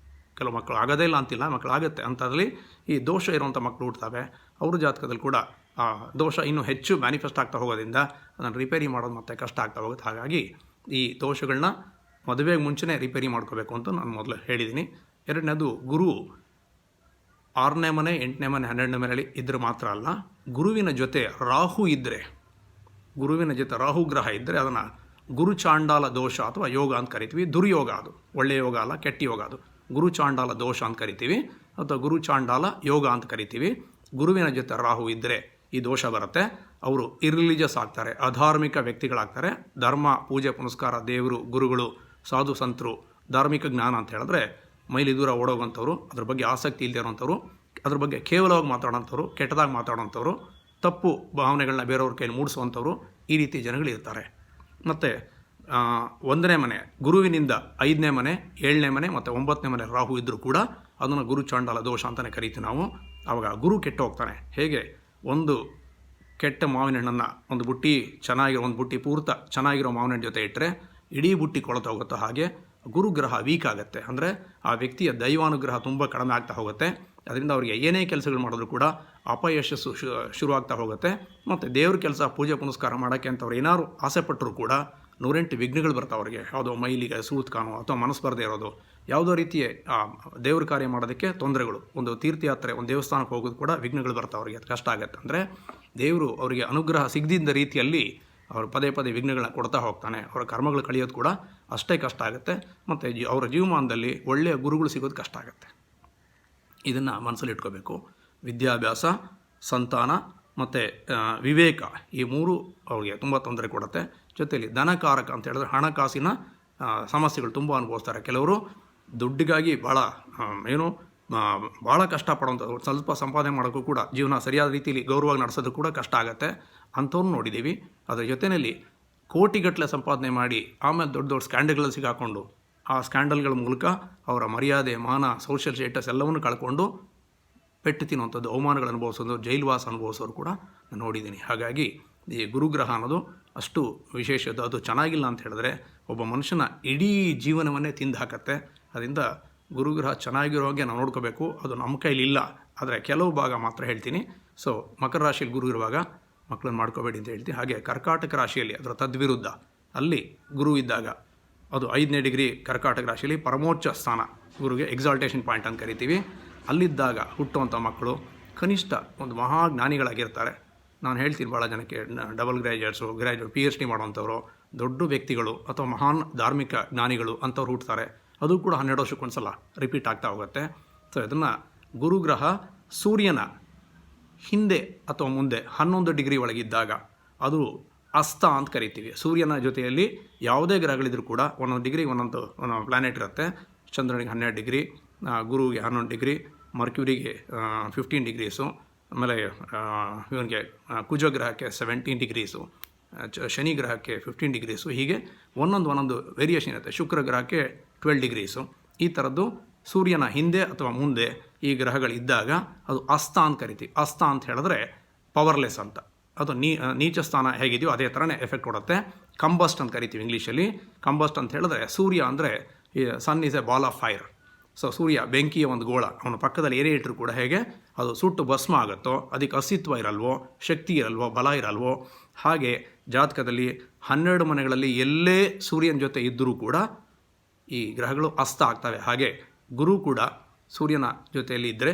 ಕೆಲವು ಮಕ್ಕಳು ಆಗೋದೇ ಇಲ್ಲ ಅಂತಿಲ್ಲ, ಮಕ್ಕಳು ಆಗುತ್ತೆ. ಅಂಥದ್ರಲ್ಲಿ ಈ ದೋಷ ಇರುವಂಥ ಮಕ್ಕಳು ಹುಡ್ತವೆ. ಅವ್ರ ಜಾತಕದಲ್ಲಿ ಕೂಡ ಆ ದೋಷ ಇನ್ನೂ ಹೆಚ್ಚು ಮ್ಯಾನಿಫೆಸ್ಟ್ ಆಗ್ತಾ ಹೋಗೋದ್ರಿಂದ ಅದನ್ನು ರಿಪೇರಿ ಮಾಡೋದು ಮತ್ತೆ ಕಷ್ಟ ಆಗ್ತಾ ಹೋಗುತ್ತೆ. ಹಾಗಾಗಿ ಈ ದೋಷಗಳನ್ನ ಮದುವೆಗೆ ಮುಂಚೆನೇ ರಿಪೇರಿ ಮಾಡ್ಕೋಬೇಕು ಅಂತ ನಾನು ಮೊದಲು ಹೇಳಿದ್ದೀನಿ. ಎರಡನೇದು, ಗುರು 6ನೇ ಮನೆ, 8ನೇ ಮನೆ, 12ನೇ ಮನೆಯಲ್ಲಿ ಇದ್ದರೆ ಮಾತ್ರ ಅಲ್ಲ, ಗುರುವಿನ ಜೊತೆ ರಾಹು ಇದ್ದರೆ, ಗುರುವಿನ ಜೊತೆ ರಾಹು ಗ್ರಹ ಇದ್ದರೆ ಅದನ್ನು ಗುರುಚಾಂಡಾಲ ದೋಷ ಅಥವಾ ಯೋಗ ಅಂತ ಕರಿತೀವಿ. ದುರ್ಯೋಗ, ಅದು ಒಳ್ಳೆಯ ಯೋಗ ಅಲ್ಲ, ಕೆಟ್ಟ ಯೋಗ. ಅದು ಗುರುಚಾಂಡಾಲ ದೋಷ ಅಂತ ಕರಿತೀವಿ ಅಥವಾ ಗುರುಚಾಂಡಾಲ ಯೋಗ ಅಂತ ಕರಿತೀವಿ. ಗುರುವಿನ ಜೊತೆ ರಾಹು ಇದ್ದರೆ ಈ ದೋಷ ಬರುತ್ತೆ. ಅವರು ಇರ್ರಿಲಿಜಿಯಸ್ ಆಗ್ತಾರೆ, ಅಧಾರ್ಮಿಕ ವ್ಯಕ್ತಿಗಳಾಗ್ತಾರೆ. ಧರ್ಮ, ಪೂಜೆ ಪುನಸ್ಕಾರ, ದೇವರು, ಗುರುಗಳು, ಸಾಧು ಸಂತರು, ಧಾರ್ಮಿಕ ಜ್ಞಾನ ಅಂತ ಹೇಳಿದ್ರೆ ಮೈಲಿ ದೂರ ಓಡೋಗುವಂಥವ್ರು, ಅದ್ರ ಬಗ್ಗೆ ಆಸಕ್ತಿ ಇಲ್ಲದೆ ಇರೋಂಥವ್ರು, ಅದ್ರ ಬಗ್ಗೆ ಕೇವಲವಾಗಿ ಮಾತಾಡೋಂಥವ್ರು, ಕೆಟ್ಟದಾಗಿ ಮಾತಾಡೋಂಥವ್ರು, ತಪ್ಪು ಭಾವನೆಗಳನ್ನ ಬೇರೆಯವ್ರ ಕೈಯಲ್ಲಿ ಮೂಡಿಸುವಂಥವ್ರು, ಈ ರೀತಿ ಜನಗಳಿರ್ತಾರೆ. ಮತ್ತು 1ನೇ ಮನೆ ಗುರುವಿನಿಂದ 5ನೇ ಮನೆ, 7ನೇ ಮನೆ ಮತ್ತು 9ನೇ ಮನೆ ರಾಹು ಇದ್ದರೂ ಕೂಡ ಅದನ್ನು ಗುರು ಚಾಂಡಾಲ ದೋಷ ಅಂತಲೇ ಕರಿತೀವಿ ನಾವು. ಆವಾಗ ಗುರು ಕೆಟ್ಟು ಹೋಗ್ತಾನೆ. ಹೇಗೆ ಒಂದು ಕೆಟ್ಟ ಮಾವಿನ ಹಣ್ಣನ್ನು ಒಂದು ಬುಟ್ಟಿ ಚೆನ್ನಾಗಿರೋ, ಒಂದು ಬುಟ್ಟಿ ಪೂರ್ತ ಚೆನ್ನಾಗಿರೋ ಮಾವಿನ ಹಣ್ಣು ಜೊತೆ ಇಟ್ಟರೆ ಇಡೀ ಬುಟ್ಟಿ ಕೊಳತ ಹೋಗುತ್ತೋ ಹಾಗೆ ಗುರುಗ್ರಹ ವೀಕ್ ಆಗುತ್ತೆ. ಅಂದರೆ ಆ ವ್ಯಕ್ತಿಯ ದೈವಾನುಗ್ರಹ ತುಂಬ ಕಡಿಮೆ ಆಗ್ತಾ ಹೋಗುತ್ತೆ. ಅದರಿಂದ ಅವರಿಗೆ ಏನೇ ಕೆಲಸಗಳು ಮಾಡಿದ್ರು ಕೂಡ ಅಪಯಶಸ್ಸು ಶುರುವಾಗ್ತಾ ಹೋಗುತ್ತೆ. ಮತ್ತು ದೇವ್ರ ಕೆಲಸ, ಪೂಜೆ ಪುನಸ್ಕಾರ ಮಾಡೋಕ್ಕೆ ಅಂತ ಅವ್ರು ಏನಾದ್ರು ಆಸೆ ಪಟ್ಟರು ಕೂಡ 108 ವಿಘ್ನಗಳು ಬರ್ತಾವೆ ಅವರಿಗೆ. ಯಾವುದೋ ಮೈಲಿಗೆ ಸೂತ್ಕಾನೋ ಅಥವಾ ಮನಸ್ಸು ಬರದೇ ಇರೋದು, ಯಾವುದೋ ರೀತಿಯ ದೇವ್ರ ಕಾರ್ಯ ಮಾಡೋದಕ್ಕೆ ತೊಂದರೆಗಳು, ಒಂದು ತೀರ್ಥಯಾತ್ರೆ, ಒಂದು ದೇವಸ್ಥಾನಕ್ಕೆ ಹೋಗೋದು ಕೂಡ ವಿಘ್ನಗಳು ಬರ್ತಾವೆ ಅವರಿಗೆ. ಅದು ಕಷ್ಟ ಆಗುತ್ತೆ. ಅಂದರೆ ದೇವರು ಅವರಿಗೆ ಅನುಗ್ರಹ ಸಿಗದಿದ್ದ ರೀತಿಯಲ್ಲಿ ಅವರು ಪದೇ ಪದೇ ವಿಘ್ನಗಳನ್ನ ಕೊಡ್ತಾ ಹೋಗ್ತಾನೆ. ಅವರ ಕರ್ಮಗಳು ಕಳಿಯೋದು ಕೂಡ ಅಷ್ಟೇ ಕಷ್ಟ ಆಗುತ್ತೆ. ಮತ್ತು ಅವರ ಜೀವಮಾನದಲ್ಲಿ ಒಳ್ಳೆಯ ಗುರುಗಳು ಸಿಗೋದು ಕಷ್ಟ ಆಗುತ್ತೆ. ಇದನ್ನು ಮನಸ್ಸಲ್ಲಿ ಇಟ್ಕೋಬೇಕು. ವಿದ್ಯಾಭ್ಯಾಸ, ಸಂತಾನ ಮತ್ತು ವಿವೇಕ, ಈ 3 ಅವ್ರಿಗೆ ತುಂಬ ತೊಂದರೆ ಕೊಡುತ್ತೆ. ಜೊತೆಯಲ್ಲಿ ಧನಕಾರಕ ಅಂತ ಹೇಳಿದ್ರೆ ಹಣಕಾಸಿನ ಸಮಸ್ಯೆಗಳು ತುಂಬ ಅನುಭವಿಸ್ತಾರೆ. ಕೆಲವರು ದುಡ್ಡಿಗಾಗಿ ಭಾಳ ಕಷ್ಟಪಡೋಂಥದ್ದು, ಸ್ವಲ್ಪ ಸಂಪಾದನೆ ಮಾಡೋಕ್ಕೂ ಕೂಡ ಜೀವನ ಸರಿಯಾದ ರೀತಿಯಲ್ಲಿ ಗೌರವವಾಗಿ ನಡೆಸೋದು ಕೂಡ ಕಷ್ಟ ಆಗುತ್ತೆ. ಅಂಥವ್ರು ನೋಡಿದ್ದೀವಿ. ಅದರ ಜೊತೆಯಲ್ಲಿ ಕೋಟಿಗಟ್ಟಲೆ ಸಂಪಾದನೆ ಮಾಡಿ ಆಮೇಲೆ ದೊಡ್ಡ ದೊಡ್ಡ ಸ್ಕ್ಯಾಂಡಲ್ಗಳಲ್ಲಿ ಸಿಗಾಕೊಂಡು ಆ ಸ್ಕ್ಯಾಂಡಲ್ಗಳ ಮೂಲಕ ಅವರ ಮರ್ಯಾದೆ, ಮಾನ, ಸೋಷಿಯಲ್ ಸ್ಟೇಟಸ್ ಎಲ್ಲವನ್ನೂ ಕಳ್ಕೊಂಡು ಪೆಟ್ಟು ತಿನ್ನುವಂಥದ್ದು, ಅವಮಾನಗಳು ಅನುಭವಿಸೋದು, ಜೈಲುವಾಸ ಅನುಭವಿಸೋರು ಕೂಡ ನಾನು ನೋಡಿದ್ದೀನಿ. ಹಾಗಾಗಿ ಈ ಗುರುಗ್ರಹ ಅನ್ನೋದು ಅಷ್ಟು ವಿಶೇಷದ್ದು. ಅದು ಚೆನ್ನಾಗಿಲ್ಲ ಅಂತ ಹೇಳಿದ್ರೆ ಒಬ್ಬ ಮನುಷ್ಯನ ಇಡೀ ಜೀವನವನ್ನೇ ತಿಂದು ಹಾಕತ್ತೆ. ಅದರಿಂದ ಗುರುಗ್ರಹ ಚೆನ್ನಾಗಿರೋ ಹಾಗೆ ನಾವು ನೋಡ್ಕೋಬೇಕು. ಅದು ನಮ್ಮ ಕೈಲಿಲ್ಲ, ಆದರೆ ಕೆಲವು ಭಾಗ ಮಾತ್ರ ಹೇಳ್ತೀನಿ. ಸೊ ಮಕರ ರಾಶಿಯಲ್ಲಿ ಗುರು ಇರುವಾಗ ಮಕ್ಕಳನ್ನು ಮಾಡ್ಕೋಬೇಡಿ ಅಂತ ಹೇಳ್ತೀನಿ. ಹಾಗೆ ಕರ್ಕಾಟಕ ರಾಶಿಯಲ್ಲಿ ಅದರ ತದ್ವಿರುದ್ಧ ಅಲ್ಲಿ ಗುರು ಇದ್ದಾಗ ಅದು 5ನೇ ಡಿಗ್ರಿ ಕರ್ಕಾಟಕ ರಾಶಿಯಲ್ಲಿ ಪರಮೋಚ್ಚ ಸ್ಥಾನ, ಗುರುಗೆ ಎಕ್ಸಾಲ್ಟೇಷನ್ ಪಾಯಿಂಟ್ ಅಂತ ಕರಿತೀವಿ. ಅಲ್ಲಿದ್ದಾಗ ಹುಟ್ಟುವಂಥ ಮಕ್ಕಳು ಕನಿಷ್ಠ ಒಂದು ಮಹಾಜ್ಞಾನಿಗಳಾಗಿರ್ತಾರೆ. ನಾನು ಹೇಳ್ತೀನಿ ಭಾಳ ಜನಕ್ಕೆ ಡಬಲ್ ಗ್ರ್ಯಾಜುಯೇಟ್ಸು, PhD ಮಾಡುವಂಥವ್ರು, ದೊಡ್ಡ ವ್ಯಕ್ತಿಗಳು ಅಥವಾ ಮಹಾನ್ ಧಾರ್ಮಿಕ ಜ್ಞಾನಿಗಳು ಅಂಥವ್ರು ಹುಟ್ಟುತ್ತಾರೆ. ಅದು ಕೂಡ 12 ವರ್ಷಕ್ಕೊಂದ್ಸಲ ರಿಪೀಟ್ ಆಗ್ತಾ ಹೋಗುತ್ತೆ. ಸೊ ಇದನ್ನು ಗುರುಗ್ರಹ ಸೂರ್ಯನ ಹಿಂದೆ ಅಥವಾ ಮುಂದೆ 11 ಡಿಗ್ರಿ ಒಳಗಿದ್ದಾಗ ಅದು ಅಸ್ತ ಅಂತ ಕರಿತೀವಿ. ಸೂರ್ಯನ ಜೊತೆಯಲ್ಲಿ ಯಾವುದೇ ಗ್ರಹಗಳಿದ್ರೂ ಕೂಡ 1 ಡಿಗ್ರಿ ಒಂದೊಂದು ಪ್ಲಾನೆಟ್ ಇರುತ್ತೆ. ಚಂದ್ರನಿಗೆ 12 ಡಿಗ್ರಿ, ಗುರುವಿಗೆ 11 ಡಿಗ್ರಿ, ಮರ್ಕ್ಯೂರಿಗೆ 15 ಡಿಗ್ರೀಸು, ಆಮೇಲೆ ಇವನಿಗೆ ಕುಜ ಗ್ರಹಕ್ಕೆ 17 ಡಿಗ್ರೀಸು, ಶನಿ ಗ್ರಹಕ್ಕೆ 15 ಡಿಗ್ರೀಸು, ಹೀಗೆ ಒಂದೊಂದು ವೇರಿಯೇಷನ್ ಇರುತ್ತೆ. ಶುಕ್ರ ಗ್ರಹಕ್ಕೆ 12 ಡಿಗ್ರೀಸು. ಈ ಥರದ್ದು ಸೂರ್ಯನ ಹಿಂದೆ ಅಥವಾ ಮುಂದೆ ಈ ಗ್ರಹಗಳಿದ್ದಾಗ ಅದು ಅಸ್ತ ಅಂತ ಕರಿತೀವಿ. ಅಸ್ತ ಅಂತ ಹೇಳಿದ್ರೆ ಪವರ್ಲೆಸ್ ಅಂತ. ಅದು ನೀಚ ಸ್ಥಾನ ಹೇಗಿದೆಯೋ ಅದೇ ಥರನೇ ಎಫೆಕ್ಟ್ ಕೊಡುತ್ತೆ. ಕಂಬಸ್ಟ್ ಅಂತ ಕರಿತೀವಿ ಇಂಗ್ಲೀಷಲ್ಲಿ. ಕಂಬಸ್ಟ್ ಅಂತ ಹೇಳಿದ್ರೆ ಸೂರ್ಯ ಅಂದರೆ sun is a ball of fire. So ಸೂರ್ಯ ಬೆಂಕಿಯ ಒಂದು ಗೋಳ, ಅವನ ಪಕ್ಕದಲ್ಲಿ ಏನೇ ಇಟ್ಟರು ಕೂಡ ಹೇಗೆ ಅದು ಸುಟ್ಟು ಭಸ್ಮ ಆಗುತ್ತೋ, ಅದಕ್ಕೆ ಅಸ್ತಿತ್ವ ಇರಲ್ವೋ, ಶಕ್ತಿ ಇರಲ್ವೋ, ಬಲ ಇರಲ್ವೋ, ಹಾಗೆ ಜಾತಕದಲ್ಲಿ 12 ಮನೆಗಳಲ್ಲಿ ಎಲ್ಲೇ ಸೂರ್ಯನ ಜೊತೆ ಇದ್ದರೂ ಕೂಡ ಈ ಗ್ರಹಗಳು ಅಸ್ತ ಆಗ್ತವೆ. ಹಾಗೆ ಗುರು ಕೂಡ ಸೂರ್ಯನ ಜೊತೆಯಲ್ಲಿ ಇದ್ದರೆ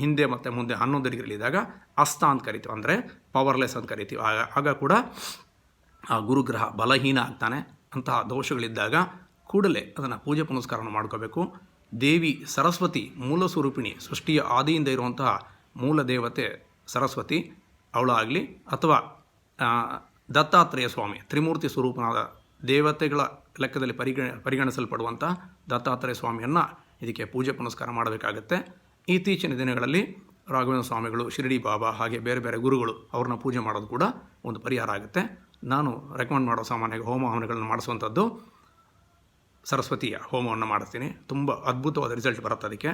ಹಿಂದೆ ಮತ್ತು ಮುಂದೆ 11 ಡಿಗ್ರಿಲಿದ್ದಾಗ ಅಸ್ತ ಅಂತ ಕರಿತೀವಿ, ಅಂದರೆ ಪವರ್ಲೆಸ್ ಅಂತ ಕರಿತೀವಿ. ಆಗ ಕೂಡ ಆ ಗುರುಗ್ರಹ ಬಲಹೀನ ಆಗ್ತಾನೆ. ಅಂತಹ ದೋಷಗಳಿದ್ದಾಗ ಕೂಡಲೇ ಅದನ್ನು ಪೂಜೆ ಪುನಸ್ಕಾರವನ್ನು ಮಾಡ್ಕೋಬೇಕು. ದೇವಿ ಸರಸ್ವತಿ ಮೂಲ ಸ್ವರೂಪಿಣಿ, ಸೃಷ್ಟಿಯ ಆದಿಯಿಂದ ಇರುವಂತಹ ಮೂಲ ದೇವತೆ ಸರಸ್ವತಿ ಅವಳಾಗಲಿ, ಅಥವಾ ದತ್ತಾತ್ರೇಯ ಸ್ವಾಮಿ ತ್ರಿಮೂರ್ತಿ ಸ್ವರೂಪನಾದ ದೇವತೆಗಳ ಲೆಕ್ಕದಲ್ಲಿ ಪರಿಗಣಿಸಲ್ಪಡುವಂಥ ದತ್ತಾತ್ರೇಯ ಸ್ವಾಮಿಯನ್ನು ಇದಕ್ಕೆ ಪೂಜೆ ಪುನಸ್ಕಾರ ಮಾಡಬೇಕಾಗತ್ತೆ. ಇತ್ತೀಚಿನ ದಿನಗಳಲ್ಲಿ ರಾಘವೇಂದ್ರ ಸ್ವಾಮಿಗಳು, ಶಿರಡಿ ಬಾಬಾ, ಹಾಗೆ ಬೇರೆ ಬೇರೆ ಗುರುಗಳು ಅವ್ರನ್ನ ಪೂಜೆ ಮಾಡೋದು ಕೂಡ ಒಂದು ಪರಿಹಾರ ಆಗುತ್ತೆ. ನಾನು ರೆಕಮೆಂಡ್ ಮಾಡೋ ಸಾಮಾನ್ಯವಾಗಿ ಹೋಮ ಹವನಗಳನ್ನು ಮಾಡಿಸುವಂಥದ್ದು ಸರಸ್ವತಿಯ ಹೋಮವನ್ನು ಮಾಡಿಸ್ತೀನಿ. ತುಂಬ ಅದ್ಭುತವಾದ ರಿಸಲ್ಟ್ ಬರುತ್ತೆ ಅದಕ್ಕೆ.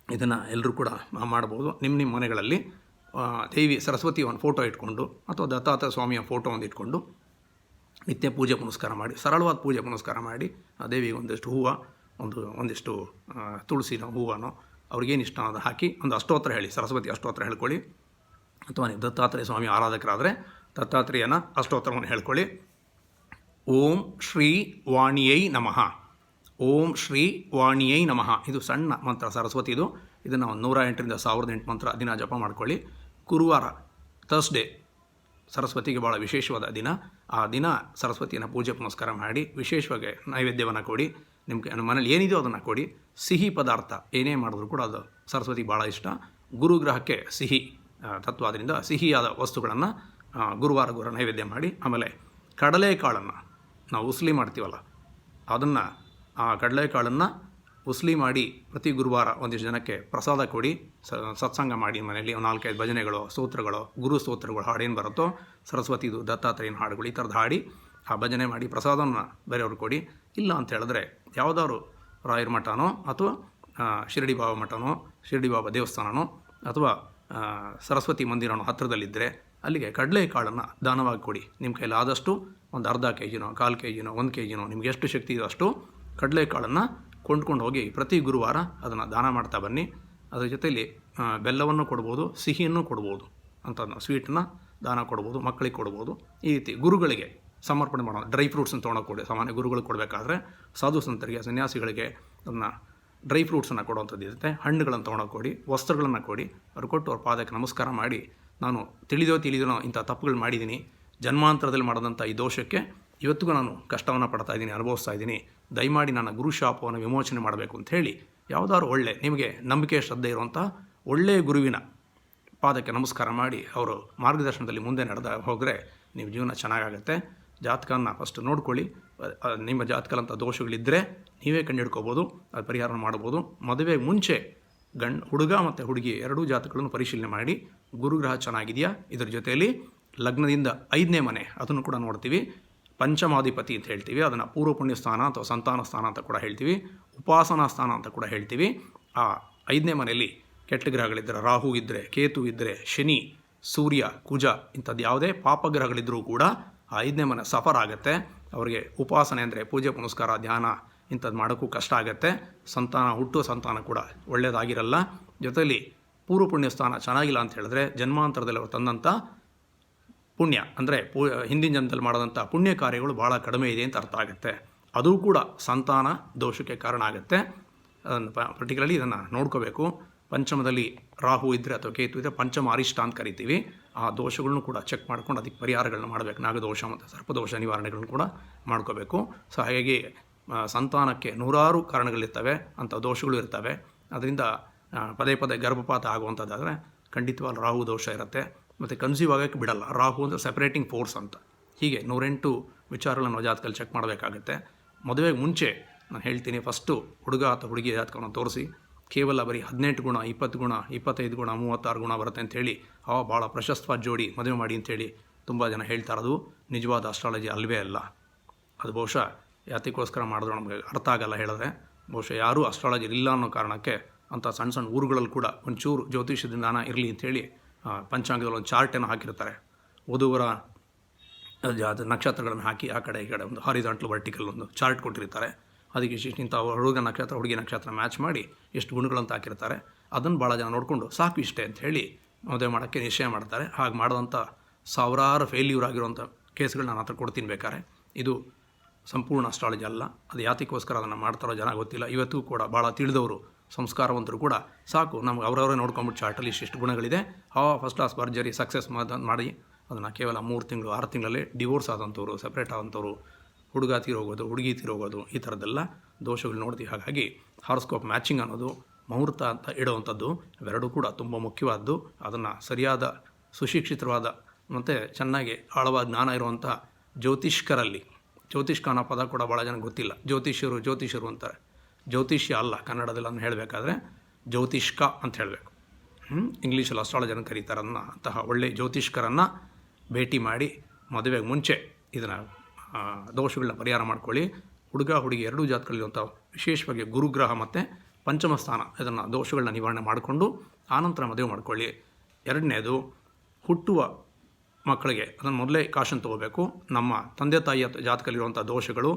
ಇದನ್ನು ಎಲ್ಲರೂ ಕೂಡ ಮಾಡ್ಬೋದು. ನಿಮ್ಮ ಮನೆಗಳಲ್ಲಿ ದೇವಿ ಸರಸ್ವತಿ ಒಂದು ಫೋಟೋ ಇಟ್ಕೊಂಡು ಅಥವಾ ದತ್ತಾತ್ರೇಯ ಸ್ವಾಮಿಯ ಫೋಟೋ ಒಂದು ಇಟ್ಕೊಂಡು ನಿತ್ಯ ಪೂಜೆ ಪುನಸ್ಕಾರ ಮಾಡಿ, ಸರಳವಾದ ಪೂಜೆ ಪುನಸ್ಕಾರ ಮಾಡಿ, ಆ ದೇವಿಗೆ ಒಂದಿಷ್ಟು ಹೂವು, ಒಂದಿಷ್ಟು ತುಳಸಿನ ಹೂವನೋ ಅವ್ರಿಗೇನು ಇಷ್ಟ ಅನ್ನೋದು ಹಾಕಿ ಒಂದು ಅಷ್ಟೋತ್ತರ ಹೇಳಿ, ಸರಸ್ವತಿ ಅಷ್ಟೋತ್ತರ ಹೇಳ್ಕೊಳ್ಳಿ. ಅಥವಾ ನೀವು ದತ್ತಾತ್ರೇಯ ಸ್ವಾಮಿ ಆರಾಧಕರಾದರೆ ದತ್ತಾತ್ರೇಯನ ಅಷ್ಟೋತ್ತರವನ್ನು ಹೇಳ್ಕೊಳ್ಳಿ. ಓಂ ಶ್ರೀ ವಾಣಿಯೈ ನಮಃ, ಓಂ ಶ್ರೀ ವಾಣಿಯೈ ನಮಃ. ಇದು ಸಣ್ಣ ಮಂತ್ರ ಸರಸ್ವತಿದು. ಇದನ್ನು 108ರಿಂದ 1008 ಮಂತ್ರ ದಿನ ಜಪ ಮಾಡ್ಕೊಳ್ಳಿ. ಗುರುವಾರ ಥರ್ಸ್ಡೇ ಸರಸ್ವತಿಗೆ ಭಾಳ ವಿಶೇಷವಾದ ದಿನ. ಆ ದಿನ ಸರಸ್ವತಿಯನ್ನು ಪೂಜೆ ಪುನಸ್ಕಾರ ಮಾಡಿ ವಿಶೇಷವಾಗಿ ನೈವೇದ್ಯವನ್ನು ಕೊಡಿ. ನಿಮ್ಮ ಮನೇಲಿ ಏನಿದೆಯೋ ಅದನ್ನು ಕೊಡಿ. ಸಿಹಿ ಪದಾರ್ಥ ಏನೇ ಮಾಡಿದ್ರು ಕೂಡ ಅದು ಸರಸ್ವತಿಗೆ ಭಾಳ ಇಷ್ಟ. ಗುರುಗ್ರಹಕ್ಕೆ ಸಿಹಿ ತತ್ವ, ಆದ್ದರಿಂದ ಸಿಹಿಯಾದ ವಸ್ತುಗಳನ್ನು ಗುರುವಾರ ನೈವೇದ್ಯ ಮಾಡಿ. ಆಮೇಲೆ ಕಡಲೆಕಾಳನ್ನು ನಾವು ಉಸ್ಲಿ ಮಾಡ್ತೀವಲ್ಲ, ಅದನ್ನು ಆ ಕಡಲೆಕಾಳನ್ನು ಉಸ್ಲಿ ಮಾಡಿ ಪ್ರತಿ ಗುರುವಾರ ಒಂದಿಷ್ಟು ಜನಕ್ಕೆ ಪ್ರಸಾದ ಕೊಡಿ. ಸತ್ಸಂಗ ಮಾಡಿ ಮನೆಯಲ್ಲಿ 4-5 ಭಜನೆಗಳು, ಸ್ತೋತ್ರಗಳು, ಗುರು ಸ್ತೋತ್ರಗಳು ಹಾಡೇನು ಬರುತ್ತೋ, ಸರಸ್ವತಿದು, ದತ್ತಾತ್ರೇಯನ ಹಾಡುಗಳು, ಈ ಥರದ್ದು ಹಾಡಿ ಆ ಭಜನೆ ಮಾಡಿ ಪ್ರಸಾದವನ್ನು ಬೇರೆಯವ್ರಿಗೆ ಕೊಡಿ. ಇಲ್ಲ ಅಂತ ಹೇಳಿದ್ರೆ ಯಾವುದಾದ್ರು ರಾಯರ ಮಠನೋ ಅಥವಾ ಶಿರಡಿ ಬಾಬಾ ಮಠನೋ, ಶಿರಡಿ ಬಾಬಾ ದೇವಸ್ಥಾನನೋ ಅಥವಾ ಸರಸ್ವತಿ ಮಂದಿರನೋ ಹತ್ತಿರದಲ್ಲಿದ್ದರೆ ಅಲ್ಲಿಗೆ ಕಡಲೆಕಾಳನ್ನು ದಾನವಾಗಿ ಕೊಡಿ. ನಿಮ್ಮ ಕೈಲಿ ಆದಷ್ಟು ಒಂದು ಅರ್ಧ ಕೆಜಿನೋ, 1/4 ಕೆಜಿನೋ, 1 ಕೆಜಿನೋ, ನಿಮ್ಗೆ ಎಷ್ಟು ಶಕ್ತಿ ಇದೋ ಅಷ್ಟು ಕಡಲೆಕಾಳನ್ನು ಕೊಂಡ್ಕೊಂಡು ಹೋಗಿ ಪ್ರತಿ ಗುರುವಾರ ಅದನ್ನು ದಾನ ಮಾಡ್ತಾ ಬನ್ನಿ. ಅದ್ರ ಜೊತೆಯಲ್ಲಿ ಬೆಲ್ಲವನ್ನು ಕೊಡ್ಬೋದು, ಸಿಹಿಯನ್ನು ಕೊಡ್ಬೋದು, ಅಂತ ಸ್ವೀಟನ್ನ ದಾನ ಕೊಡ್ಬೋದು, ಮಕ್ಕಳಿಗೆ ಕೊಡ್ಬೋದು. ಈ ರೀತಿ ಗುರುಗಳಿಗೆ ಸಮರ್ಪಣೆ ಮಾಡೋದು. ಡ್ರೈ ಫ್ರೂಟ್ಸನ್ನು ತೊಗೊಂಡೋಗಿ ಕೊಡಿ. ಸಾಮಾನ್ಯ ಗುರುಗಳಿಗೆ ಕೊಡಬೇಕಾದ್ರೆ ಸಾಧು ಸಂತರಿಗೆ, ಸನ್ಯಾಸಿಗಳಿಗೆ ಅದನ್ನು ಡ್ರೈ ಫ್ರೂಟ್ಸನ್ನು ಕೊಡುವಂಥದ್ದು ಇರುತ್ತೆ. ಹಣ್ಣುಗಳನ್ನು ತೊಗೊಂಡೋಗಿ ಕೊಡಿ, ವಸ್ತ್ರಗಳನ್ನು ಕೊಡಿ. ಅವ್ರು ಕೊಟ್ಟು ಅವ್ರ ಪಾದಕ್ಕೆ ನಮಸ್ಕಾರ ಮಾಡಿ, ನಾನು ತಿಳಿದೋ ಇಂಥ ತಪ್ಪುಗಳು ಮಾಡಿದ್ದೀನಿ, ಜನ್ಮಾಂತರದಲ್ಲಿ ಮಾಡಿದಂಥ ಈ ದೋಷಕ್ಕೆ ಇವತ್ತಿಗೂ ನಾನು ಕಷ್ಟವನ್ನು ಪಡ್ತಾ ಇದ್ದೀನಿ, ಅನುಭವಿಸ್ತಾ ಇದ್ದೀನಿ, ದಯಮಾಡಿ ನನ್ನ ಗುರು ಶಾಪವನ್ನು ವಿಮೋಚನೆ ಮಾಡಬೇಕು ಅಂತ ಹೇಳಿ ಯಾವುದಾದ್ರು ಒಳ್ಳೆ, ನಿಮಗೆ ನಂಬಿಕೆ ಶ್ರದ್ಧೆ ಇರುವಂಥ ಒಳ್ಳೆಯ ಗುರುವಿನ ಪಾದಕ್ಕೆ ನಮಸ್ಕಾರ ಮಾಡಿ ಅವರು ಮಾರ್ಗದರ್ಶನದಲ್ಲಿ ಮುಂದೆ ನಡೆದ ಹೋದರೆ ನಿಮ್ಮ ಜೀವನ ಚೆನ್ನಾಗಾಗುತ್ತೆ. ಜಾತಕವನ್ನು ಫಸ್ಟ್ ನೋಡ್ಕೊಳ್ಳಿ. ನಿಮ್ಮ ಜಾತಕದಂಥ ದೋಷಗಳಿದ್ದರೆ ನೀವೇ ಕಂಡುಹಿಡ್ಕೋಬೋದು, ಅದು ಪರಿಹಾರ ಮಾಡ್ಬೋದು. ಮದುವೆಗೆ ಮುಂಚೆ ಹುಡುಗ ಮತ್ತು ಹುಡುಗಿ ಎರಡೂ ಜಾತಕಗಳನ್ನು ಪರಿಶೀಲನೆ ಮಾಡಿ ಗುರುಗ್ರಹ ಚೆನ್ನಾಗಿದೆಯಾ, ಇದರ ಜೊತೆಯಲ್ಲಿ ಲಗ್ನದಿಂದ 5ನೇ ಮನೆ ಅದನ್ನು ಕೂಡ ನೋಡ್ತೀವಿ. ಪಂಚಮಾಧಿಪತಿ ಅಂತ ಹೇಳ್ತೀವಿ, ಅದನ್ನು ಪೂರ್ವ ಪುಣ್ಯ ಸ್ಥಾನ ಅಥವಾ ಸಂತಾನ ಸ್ಥಾನ ಅಂತ ಕೂಡ ಹೇಳ್ತೀವಿ, ಉಪಾಸನಾ ಸ್ಥಾನ ಅಂತ ಕೂಡ ಹೇಳ್ತೀವಿ. ಆ 5ನೇ ಮನೆಯಲ್ಲಿ ಕೆಟ್ಟ ಗ್ರಹಗಳಿದ್ದರೆ, ರಾಹು ಇದ್ದರೆ, ಕೇತು ಇದ್ದರೆ, ಶನಿ ಸೂರ್ಯ, ಕುಜ ಇಂಥದ್ದು ಯಾವುದೇ ಪಾಪಗ್ರಹಗಳಿದ್ದರೂ ಕೂಡ ಆ 5ನೇ ಮನೆ ಸಫರ್ ಆಗುತ್ತೆ. ಅವರಿಗೆ ಉಪಾಸನೆ ಅಂದರೆ ಪೂಜೆ ಪುನಸ್ಕಾರ ಧ್ಯಾನ ಇಂಥದ್ದು ಮಾಡೋಕ್ಕೂ ಕಷ್ಟ ಆಗುತ್ತೆ. ಸಂತಾನ ಹುಟ್ಟುವ ಸಂತಾನ ಕೂಡ ಒಳ್ಳೆಯದಾಗಿರಲ್ಲ. ಜೊತೆಯಲ್ಲಿ ಪೂರ್ವ ಪುಣ್ಯ ಸ್ಥಾನ ಚೆನ್ನಾಗಿಲ್ಲ ಅಂತ ಹೇಳಿದ್ರೆ ಜನ್ಮಾಂತರದಲ್ಲಿ ಅವರು ತಂದಂಥ ಪುಣ್ಯ ಅಂದರೆ ಹಿಂದಿನ ಜನ್ಮದಲ್ಲಿ ಮಾಡೋದಂಥ ಪುಣ್ಯ ಕಾರ್ಯಗಳು ಭಾಳ ಕಡಿಮೆ ಇದೆ ಅಂತ ಅರ್ಥ ಆಗುತ್ತೆ. ಅದು ಕೂಡ ಸಂತಾನ ದೋಷಕ್ಕೆ ಕಾರಣ ಆಗುತ್ತೆ. ಅದನ್ನು ಪರ್ಟಿಕ್ಯುಲರ್ಲಿ ಇದನ್ನು ನೋಡ್ಕೋಬೇಕು. ಪಂಚಮದಲ್ಲಿ ರಾಹು ಇದ್ದರೆ ಅಥವಾ ಕೇತು ಇದ್ದರೆ ಪಂಚಮ ಅರಿಷ್ಟ ಅಂತ ಕರಿತೀವಿ. ಆ ದೋಷಗಳನ್ನು ಕೂಡ ಚೆಕ್ ಮಾಡ್ಕೊಂಡು ಅದಕ್ಕೆ ಪರಿಹಾರಗಳನ್ನ ಮಾಡಬೇಕು. ನಾಗದೋಷ ಮತ್ತು ಸರ್ಪದೋಷ ನಿವಾರಣೆಗಳನ್ನು ಕೂಡ ಮಾಡ್ಕೋಬೇಕು. ಸೊ ಹಾಗಾಗಿ ಸಂತಾನಕ್ಕೆ ನೂರಾರು ಕಾರಣಗಳಿರ್ತವೆ, ಅಂಥ ದೋಷಗಳು ಇರ್ತವೆ. ಅದರಿಂದ ಪದೇ ಪದೇ ಗರ್ಭಪಾತ ಆಗುವಂಥದ್ದಾದರೆ ಖಂಡಿತವಾಗ್ಲೂ ರಾಹು ದೋಷ ಇರುತ್ತೆ. ಮತ್ತು ಕನ್ಸೀವ್ ಆಗೋಕ್ಕೆ ಬಿಡಲ್ಲ. ರಾಹು ಅಂದರೆ ಸೆಪ್ರೇಟಿಂಗ್ ಫೋರ್ಸ್ ಅಂತ. ಹೀಗೆ 108 ವಿಚಾರಗಳನ್ನು ಜಾತಕದಲ್ಲಿ ಚೆಕ್ ಮಾಡಬೇಕಾಗುತ್ತೆ. ಮದುವೆಗೆ ಮುಂಚೆ ನಾನು ಹೇಳ್ತೀನಿ, ಫಸ್ಟು ಹುಡುಗ ಅಥವಾ ಹುಡುಗಿ ಜಾತಕವನ್ನು ತೋರಿಸಿ ಕೇವಲ ಬರೀ 18 ಗುಣ, 20 ಗುಣ, 25 ಗುಣ, 36 ಗುಣ ಬರುತ್ತೆ ಅಂಥೇಳಿ ಭಾಳ ಪ್ರಶಸ್ತವಾದ ಜೋಡಿ ಮದುವೆ ಮಾಡಿ ಅಂಥೇಳಿ ತುಂಬ ಜನ ಹೇಳ್ತಾ ಇರೋದು ನಿಜವಾದ ಅಸ್ಟ್ರಾಲಜಿ ಅಲ್ವೇ ಅಲ್ಲ. ಅದು ಬಹುಶಃ ಯಾತಕ್ಕೋಸ್ಕರ ಮಾಡಿದ್ರು ನಮಗೆ ಅರ್ಥ ಆಗಲ್ಲ ಹೇಳಿದ್ರೆ. ಬಹುಶಃ ಯಾರೂ ಅಸ್ಟ್ರಾಲಜಿ ಇಲ್ಲ ಅನ್ನೋ ಕಾರಣಕ್ಕೆ ಅಂಥ ಸಣ್ಣ ಸಣ್ಣ ಊರುಗಳಲ್ಲಿ ಕೂಡ ಒಂಚೂರು ಜ್ಯೋತಿಷದ ಜ್ಞಾನ ಇರಲಿ ಅಂಥೇಳಿ ಪಂಚಾಂಗದಲ್ಲಿ ಒಂದು ಚಾರ್ಟನ್ನು ಹಾಕಿರ್ತಾರೆ. ವಧುವರ ನಕ್ಷತ್ರಗಳನ್ನು ಹಾಕಿ ಆ ಕಡೆ ಈ ಕಡೆ ಒಂದು ಹಾರಿಜಾಂಟಲ್ ವರ್ಟಿಕಲ್ ಒಂದು ಚಾರ್ಟ್ ಕೊಟ್ಟಿರ್ತಾರೆ. ಅದಕ್ಕೆ ಇಂಥ ಹುಡುಗ ನಕ್ಷತ್ರ ಹುಡುಗಿ ನಕ್ಷತ್ರ ಮ್ಯಾಚ್ ಮಾಡಿ ಎಷ್ಟು ಗುಣಗಳಂತ ಹಾಕಿರ್ತಾರೆ. ಅದನ್ನು ಭಾಳ ಜನ ನೋಡಿಕೊಂಡು ಸಾಕು ಇಷ್ಟೇ ಅಂತ ಹೇಳಿ ಮದುವೆ ಮಾಡೋಕ್ಕೆ ನಿಶ್ಚಯ ಮಾಡ್ತಾರೆ. ಹಾಗೆ ಮಾಡೋದಂಥ ಸಾವಿರಾರು ಫೇಲ್ಯೂರ್ ಆಗಿರುವಂಥ ಕೇಸ್ಗಳು ನಾನು ಹತ್ರ ಕೊಡ್ತೀನಿ ಬೇಕಾರೆ. ಇದು ಸಂಪೂರ್ಣ ಅಸ್ಟ್ರಾಲಜಿ ಅಲ್ಲ. ಅದು ಯಾತಕ್ಕೋಸ್ಕರ ಅದನ್ನು ಮಾಡ್ತಾರೋ ಜನ ಗೊತ್ತಿಲ್ಲ. ಇವತ್ತು ಕೂಡ ಭಾಳ ತಿಳಿದವರು ಸಂಸ್ಕಾರವಂತರು ಕೂಡ ಸಾಕು ನಮ್ಗೆ ಅವರವರೇ ನೋಡ್ಕೊಂಬಿಟ್ಟು ಚಾರ್ಟಲ್ಲಿ ಇಷ್ಟು ಗುಣಗಳಿದೆ, ಫಸ್ಟ್ ಕ್ಲಾಸ್ ಭರ್ಜರಿ ಸಕ್ಸಸ್ ಮಾಡಿ ಅದನ್ನು ಕೇವಲ 3 ತಿಂಗಳು 6 ತಿಂಗಳಲ್ಲೇ ಡಿವೋರ್ಸ್ ಆದಂಥವ್ರು, ಸಪ್ರೇಟ್ ಆದಂಥವ್ರು, ಹುಡುಗ ತೀರೋಗೋದು, ಹುಡುಗಿ ತೀರೋಗೋದು, ಈ ಥರದ್ದೆಲ್ಲ ದೋಷಗಳು ನೋಡ್ತೀವಿ. ಹಾಗಾಗಿ ಹಾರೋಸ್ಕೋಪ್ ಮ್ಯಾಚಿಂಗ್ ಅನ್ನೋದು ಮುಹೂರ್ತ ಅಂತ ಇಡುವಂಥದ್ದು ಇವೆರಡೂ ಕೂಡ ತುಂಬ ಮುಖ್ಯವಾದ್ದು. ಅದನ್ನು ಸರಿಯಾದ ಸುಶಿಕ್ಷಿತವಾದ ಮತ್ತು ಚೆನ್ನಾಗಿ ಆಳವಾದ ಜ್ಞಾನ ಇರುವಂಥ ಜ್ಯೋತಿಷ್ಕರಲ್ಲಿ, ಜ್ಯೋತಿಷ್ಕ ಅನ್ನೋ ಪದ ಕೂಡ ಭಾಳ ಜನ ಗೊತ್ತಿಲ್ಲ. ಜ್ಯೋತಿಷರು ಅಂತಾರೆ. ಜ್ಯೋತಿಷ್ಯ ಅಲ್ಲ ಕನ್ನಡದಲ್ಲಿ ಅದನ್ನು ಹೇಳಬೇಕಾದ್ರೆ ಜ್ಯೋತಿಷ್ಕ ಅಂತ ಹೇಳಬೇಕು. ಇಂಗ್ಲೀಷಲ್ಲಿ ಅಸ್ಟ್ರಾಲಜರನ್ನು ಕರೀತಾರೆ. ಅಂತಹ ಒಳ್ಳೆಯ ಜ್ಯೋತಿಷ್ಕರನ್ನು ಭೇಟಿ ಮಾಡಿ ಮದುವೆಗೆ ಮುಂಚೆ ಇದನ್ನು ದೋಷಗಳನ್ನ ಪರಿಹಾರ ಮಾಡ್ಕೊಳ್ಳಿ. ಹುಡುಗ ಹುಡುಗಿ ಎರಡೂ ಜಾತಕಗಳಿರುವಂಥ ವಿಶೇಷವಾಗಿ ಗುರುಗ್ರಹ ಮತ್ತು ಪಂಚಮ ಸ್ಥಾನ ಇದನ್ನು ದೋಷಗಳನ್ನ ನಿವಾರಣೆ ಮಾಡಿಕೊಂಡು ಆನಂತರ ಮದುವೆ ಮಾಡ್ಕೊಳ್ಳಿ. ಎರಡನೇದು, ಹುಟ್ಟುವ ಮಕ್ಕಳಿಗೆ ಅದನ್ನು ಮೊದಲೇ ಕಾಶನ್ ತೊಗೋಬೇಕು. ನಮ್ಮ ತಂದೆ ತಾಯಿಯ ಜಾತಕದಲ್ಲಿರುವಂಥ ದೋಷಗಳು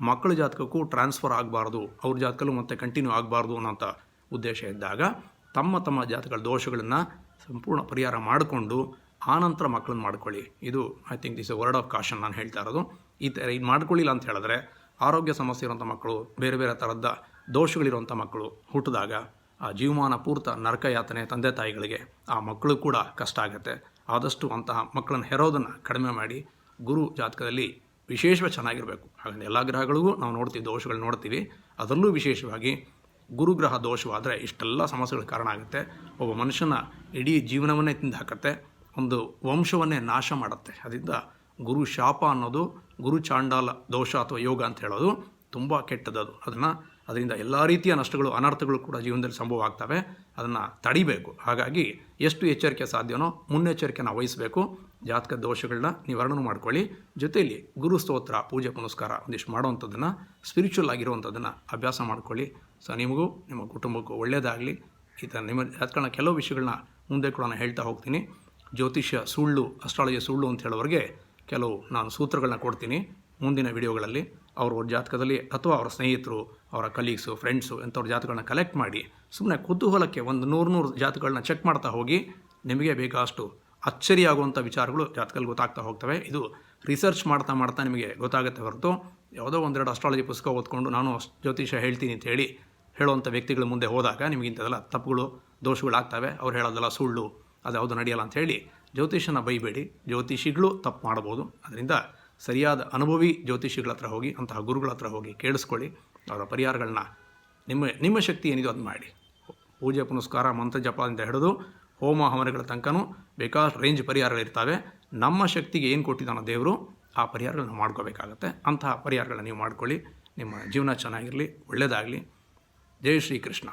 ಮಕ್ಕಳ ಜಾತಕಕ್ಕೂ ಟ್ರಾನ್ಸ್ಫರ್ ಆಗಬಾರ್ದು, ಅವ್ರ ಜಾತಕಲ್ಲೂ ಮತ್ತೆ ಕಂಟಿನ್ಯೂ ಆಗಬಾರ್ದು ಅನ್ನೋಂಥ ಉದ್ದೇಶ ಇದ್ದಾಗ ತಮ್ಮ ಜಾತಕಗಳ ದೋಷಗಳನ್ನು ಸಂಪೂರ್ಣ ಪರಿಹಾರ ಮಾಡಿಕೊಂಡು ಆನಂತರ ಮಕ್ಕಳನ್ನ ಮಾಡ್ಕೊಳ್ಳಿ. ಇದು I think this A word of caution ನಾನು ಹೇಳ್ತಾ ಇರೋದು. ಈ ಥರ ಇದು ಮಾಡ್ಕೊಳ್ಳಿಲ್ಲ ಅಂತ ಹೇಳಿದ್ರೆ ಆರೋಗ್ಯ ಸಮಸ್ಯೆ ಇರುವಂಥ ಮಕ್ಕಳು, ಬೇರೆ ಬೇರೆ ಥರದ ದೋಷಗಳಿರುವಂಥ ಮಕ್ಕಳು ಹುಟ್ಟಿದಾಗ ಆ ಜೀವಮಾನ ಪೂರ್ತ ನರಕ ಯಾತನೆ ತಂದೆ ತಾಯಿಗಳಿಗೆ, ಆ ಮಕ್ಕಳು ಕೂಡ ಕಷ್ಟ ಆಗುತ್ತೆ. ಆದಷ್ಟು ಅಂತಹ ಮಕ್ಕಳನ್ನು ಹೆರೋದನ್ನು ಕಡಿಮೆ ಮಾಡಿ ಗುರು ಜಾತಕದಲ್ಲಿ ವಿಶೇಷವಾಗಿ ಚೆನ್ನಾಗಿರಬೇಕು. ಹಾಗಾಗಿ ಎಲ್ಲ ಗ್ರಹಗಳಿಗೂ ನಾವು ನೋಡ್ತೀವಿ, ದೋಷಗಳು ನೋಡ್ತೀವಿ. ಅದರಲ್ಲೂ ವಿಶೇಷವಾಗಿ ಗುರುಗ್ರಹ ದೋಷವಾದರೆ ಇಷ್ಟೆಲ್ಲ ಸಮಸ್ಯೆಗಳ ಕಾರಣ ಆಗುತ್ತೆ. ಒಬ್ಬ ಮನುಷ್ಯನ ಇಡೀ ಜೀವನವನ್ನೇ ತಿಂದು ಹಾಕತ್ತೆ, ಒಂದು ವಂಶವನ್ನೇ ನಾಶ ಮಾಡುತ್ತೆ. ಅದರಿಂದ ಗುರು ಶಾಪ ಅನ್ನೋದು, ಗುರು ಚಾಂಡಾಲ ದೋಷ ಅಥವಾ ಯೋಗ ಅಂತ ಹೇಳೋದು ತುಂಬ ಕೆಟ್ಟದ್ದು. ಅದರಿಂದ ಎಲ್ಲ ರೀತಿಯ ನಷ್ಟಗಳು ಅನರ್ಥಗಳು ಕೂಡ ಜೀವನದಲ್ಲಿ ಸಂಭವ ಆಗ್ತವೆ. ಅದನ್ನು ತಡಿಬೇಕು. ಹಾಗಾಗಿ ಎಷ್ಟು ಎಚ್ಚರಿಕೆ ಸಾಧ್ಯವೋ ಮುನ್ನೆಚ್ಚರಿಕೆನ ವಹಿಸಬೇಕು. ಜಾತಕ ದೋಷಗಳನ್ನ ನಿವಾರಣೆ ಮಾಡ್ಕೊಳ್ಳಿ. ಜೊತೆಯಲ್ಲಿ ಗುರು ಸ್ತೋತ್ರ, ಪೂಜೆ ಪುನಸ್ಕಾರ ಒಂದಿಷ್ಟು ಮಾಡುವಂಥದ್ದನ್ನು, ಸ್ಪಿರಿಚುವಲ್ ಆಗಿರುವಂಥದ್ದನ್ನು ಅಭ್ಯಾಸ ಮಾಡ್ಕೊಳ್ಳಿ. ಸೊ ನಿಮಗೂ ನಿಮ್ಮ ಕುಟುಂಬಕ್ಕೂ ಒಳ್ಳೆಯದಾಗಲಿ. ಈ ಥರ ನಿಮ್ಮ ಜಾತಕಗಳನ್ನ ಕೆಲವು ವಿಷಯಗಳನ್ನ ಮುಂದೆ ಕೂಡ ನಾನು ಹೇಳ್ತಾ ಹೋಗ್ತೀನಿ. ಜ್ಯೋತಿಷ್ಯ ಸುಳ್ಳು, ಅಸ್ಟ್ರಾಲಜಿ ಸುಳ್ಳು ಅಂತ ಹೇಳೋರಿಗೆ ಕೆಲವು ನಾನು ಸೂತ್ರಗಳನ್ನ ಕೊಡ್ತೀನಿ ಮುಂದಿನ ವಿಡಿಯೋಗಳಲ್ಲಿ. ಅವ್ರ ಜಾತಕದಲ್ಲಿ ಅಥವಾ ಅವರ ಸ್ನೇಹಿತರು, ಅವರ ಕಲೀಗ್ಸು, ಫ್ರೆಂಡ್ಸು ಎಂಥವ್ರ ಜಾತಕಗಳನ್ನ ಕಲೆಕ್ಟ್ ಮಾಡಿ ಸುಮ್ಮನೆ ಕುತೂಹಲಕ್ಕೆ ಒಂದು 100 ಜಾತಕಗಳನ್ನ ಚೆಕ್ ಮಾಡ್ತಾ ಹೋಗಿ ನಿಮಗೆ ಬೇಕಾದಷ್ಟು ಅಚ್ಚರಿಯಾಗುವಂಥ ವಿಚಾರಗಳು ಜಾತಕದಲ್ಲಿ ಗೊತ್ತಾಗ್ತಾ ಹೋಗ್ತವೆ. ಇದು ರಿಸರ್ಚ್ ಮಾಡ್ತಾ ನಿಮಗೆ ಗೊತ್ತಾಗುತ್ತೆ ಹೊರತು ಯಾವುದೋ 1-2 ಅಸ್ಟ್ರಾಲಜಿ ಪುಸ್ತಕ ಓದ್ಕೊಂಡು ನಾನು ಜ್ಯೋತಿಷ ಹೇಳ್ತೀನಿ ಅಂತ ಹೇಳುವಂಥ ವ್ಯಕ್ತಿಗಳ ಮುಂದೆ ಹೋದಾಗ ನಿಮಗೆ ಇಂಥದ್ದೆಲ್ಲ ತಪ್ಪುಗಳು ದೋಷಗಳಾಗ್ತವೆ. ಅವ್ರು ಹೇಳೋದೆಲ್ಲ ಸುಳ್ಳು, ಅದು ಯಾವುದು ನಡೆಯಲ್ಲ ಅಂಥೇಳಿ ಜ್ಯೋತಿಷನ ಬೈಬೇಡಿ. ಜ್ಯೋತಿಷಿಗಳು ತಪ್ಪು ಮಾಡ್ಬೋದು. ಅದರಿಂದ ಸರಿಯಾದ ಅನುಭವಿ ಜ್ಯೋತಿಷಿಗಳ ಹತ್ರ ಹೋಗಿ, ಅಂತಹ ಗುರುಗಳ ಹತ್ರ ಹೋಗಿ ಕೇಳಿಸ್ಕೊಳ್ಳಿ. ಅವರ ಪರಿಹಾರಗಳನ್ನ ನಿಮ್ಮ ಶಕ್ತಿ ಏನಿದೆ ಅದು ಮಾಡಿ. ಪೂಜೆ ಪುನಸ್ಕಾರ, ಮಂತ್ರ ಜಪದಿಂದ ಹಿಡಿದು ಹೋಮ ಹವನಗಳ ತನಕನೂ ಬೇಕಾದಷ್ಟು ರೇಂಜ್ ಪರಿಹಾರಗಳಿರ್ತವೆ. ನಮ್ಮ ಶಕ್ತಿಗೆ ಏನು ಕೊಟ್ಟಿದ್ದಾನೋ ದೇವರು, ಆ ಪರಿಹಾರಗಳನ್ನ ಮಾಡ್ಕೋಬೇಕಾಗತ್ತೆ. ಅಂತಹ ಪರಿಹಾರಗಳನ್ನ ನೀವು ಮಾಡ್ಕೊಳ್ಳಿ. ನಿಮ್ಮ ಜೀವನ ಚೆನ್ನಾಗಿರಲಿ, ಒಳ್ಳೆಯದಾಗಲಿ. ಜೈ ಶ್ರೀಕೃಷ್ಣ.